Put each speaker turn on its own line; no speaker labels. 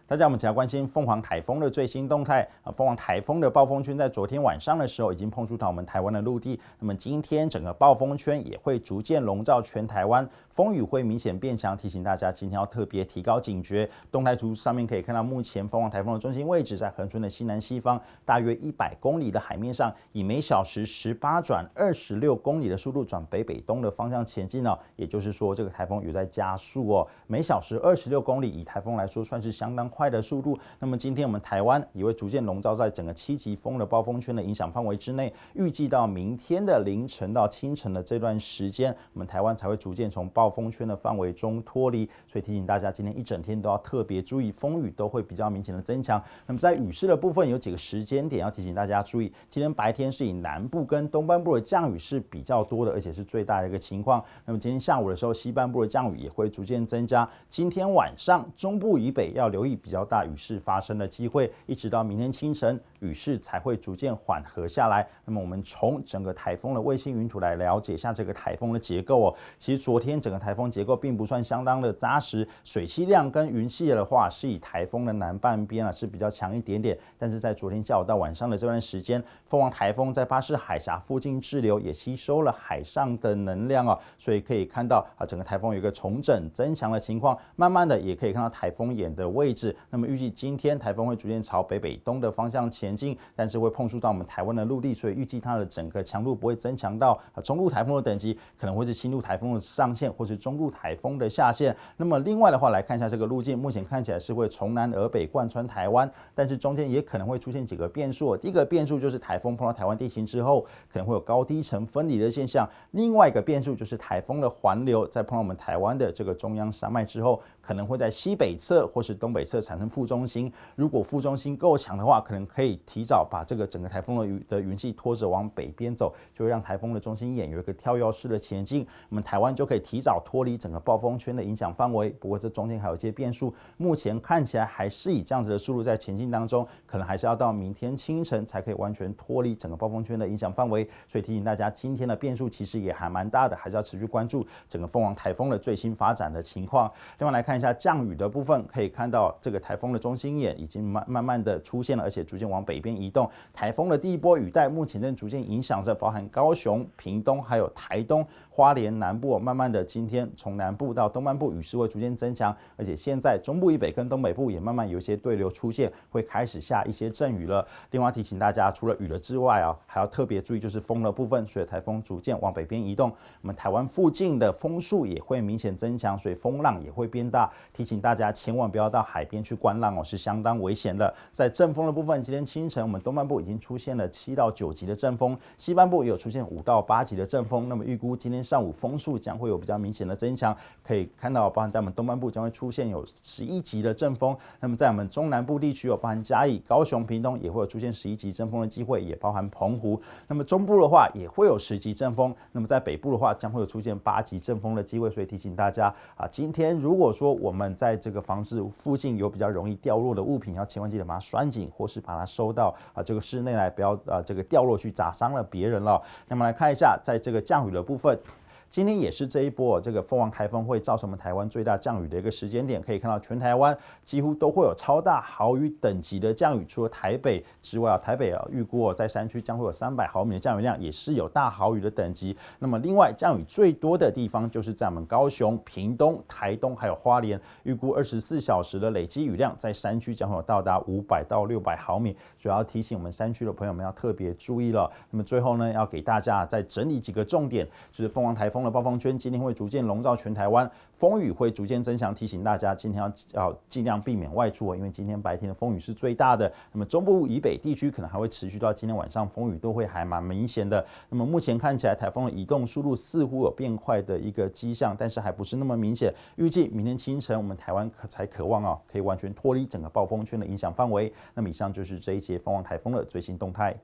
大家我们只要关心凤凰台风的最新动态凤凰台风的暴风圈在昨天晚上的时候已经碰触到我们台湾的陆地，那么今天整个暴风圈也会逐渐笼罩全台湾，风雨会明显变强，提醒大家今天要特别提高警觉。动态图上面可以看到，目前凤凰台风的中心位置在恒春的西南西方，大约100公里的海面上，以每小时18转26公里的速度转北北东的方向前进哦，也就是说这个台风有在加速哦，每小时26公里，以台风来说算是相当快的速度。那么今天我们台湾也会逐渐笼罩在整个7级风的暴风圈的影响范围之内，预计到明天的凌晨到清晨的这段时间，我们台湾才会逐渐从暴风圈的范围中脱离。所以提醒大家，今天一整天都要特别注意，风雨都会比较明显的增强。那么在雨势的部分，有几个时间点要提醒大家注意。今天白天是以南部跟东半部的降雨是比较多的，而且是最大的一个情况。那么今天下午的时候，西半部的降雨也会逐渐增加。今天晚上中部以北要留意比较大雨势发生的机会，一直到明天清晨，雨势才会逐渐缓和下来。那么我们从整个台风的卫星云图来了解一下这个台风的结构哦。其实昨天整个台风结构并不算相当的扎实，水汽量跟云系的话是以台风的南半边是比较强一点点，但是在昨天下午到晚上的这段时间，凤凰台风在巴士海峡附近滞留，也吸收了海上的能量哦，所以可以看到整个台风有一个重整增强的情况，慢慢的也可以看到台风眼的位置。那么预计今天台风会逐渐朝北北东的方向前进，但是会碰触到我们台湾的陆地，所以预计它的整个强度不会增强到中度台风的等级，可能会是轻度台风的上限，或是中度台风的下限。那么另外的话来看一下这个路径，目前看起来是会从南而北贯穿台湾，但是中间也可能会出现几个变数。第一个变数就是台风碰到台湾地形之后，可能会有高低层分离的现象。另外一个变数就是台风的环流在碰到我们台湾的这个中央山脉之后，可能会在西北侧或是东北侧产生副中心。如果副中心够强的话，可能可以提早把这个整个台风的云系拖着往北边走，就会让台风的中心眼有一个跳跃式的前进，我们台湾就可以提早脱离整个暴风圈的影响范围。不过这中间还有一些变数，目前看起来还是以这样子的速度在前进当中，可能还是要到明天清晨才可以完全脱离整个暴风圈的影响范围。所以提醒大家，今天的变数其实也还蛮大的，还是要持续关注整个凤凰台风的最新发展的情况。另外来看一下降雨的部分，可以看到这个台风的中心眼已经慢慢的出现了，而且逐渐往北边移动。台风的第一波雨带目前正逐渐影响着包含高雄、屏东还有台东、花莲南部，慢慢的今天从南部到东半部雨势会逐渐增强，而且现在中部以北跟东北部也慢慢有一些对流出现，会开始下一些阵雨了。另外提醒大家，除了雨了之外还要特别注意就是风的部分，随着台风逐渐往北边移动，我们台湾附近的风速也会明显增强，所以风浪也会变大，提醒大家千万不要到海边去观浪是相当危险的。在阵风的部分，今天清晨我们东半部已经出现了7到9级的阵风，西半部也有出现5到8级的阵风。那么预估今天上午风速将会有比较明显的增强，可以看到包含在我们东半部将会出现有11级的阵风。那么在我们中南部地区包含嘉义、高雄、屏东也会有出现11级阵风的机会，也包含澎湖。那么中部的话也会有10级阵风，那么在北部的话将会有出现8级阵风的机会。所以提醒大家今天如果说我们在这个房子附近有比较容易掉落的物品，要千万记得把它拴紧，或是把它收到这个室内来，不要这个掉落去砸伤了别人了。那么来看一下在这个降雨的部分，今天也是这一波这个凤凰台风会造成我们台湾最大降雨的一个时间点，可以看到全台湾几乎都会有超大豪雨等级的降雨，除了台北之外台北预估在山区将会有300毫米的降雨量，也是有大豪雨的等级。那么另外降雨最多的地方就是在我们高雄、屏东、台东还有花莲，预估24小时的累积雨量在山区将会有到达500到600毫米，所以要提醒我们山区的朋友们要特别注意了。那么最后呢，要给大家再整理几个重点，就是凤凰台风的暴风圈今天会逐渐笼罩全台湾，风雨会逐渐增强，提醒大家今天要尽量避免外出因为今天白天的风雨是最大的。那么中部以北地区可能还会持续到今天晚上，风雨都会还蛮明显的。那么目前看起来台风的移动速度似乎有变快的一个迹象，但是还不是那么明显。预计明天清晨我们台湾才渴望可以完全脱离整个暴风圈的影响范围。那么以上就是这一节凤凰台风的最新动态。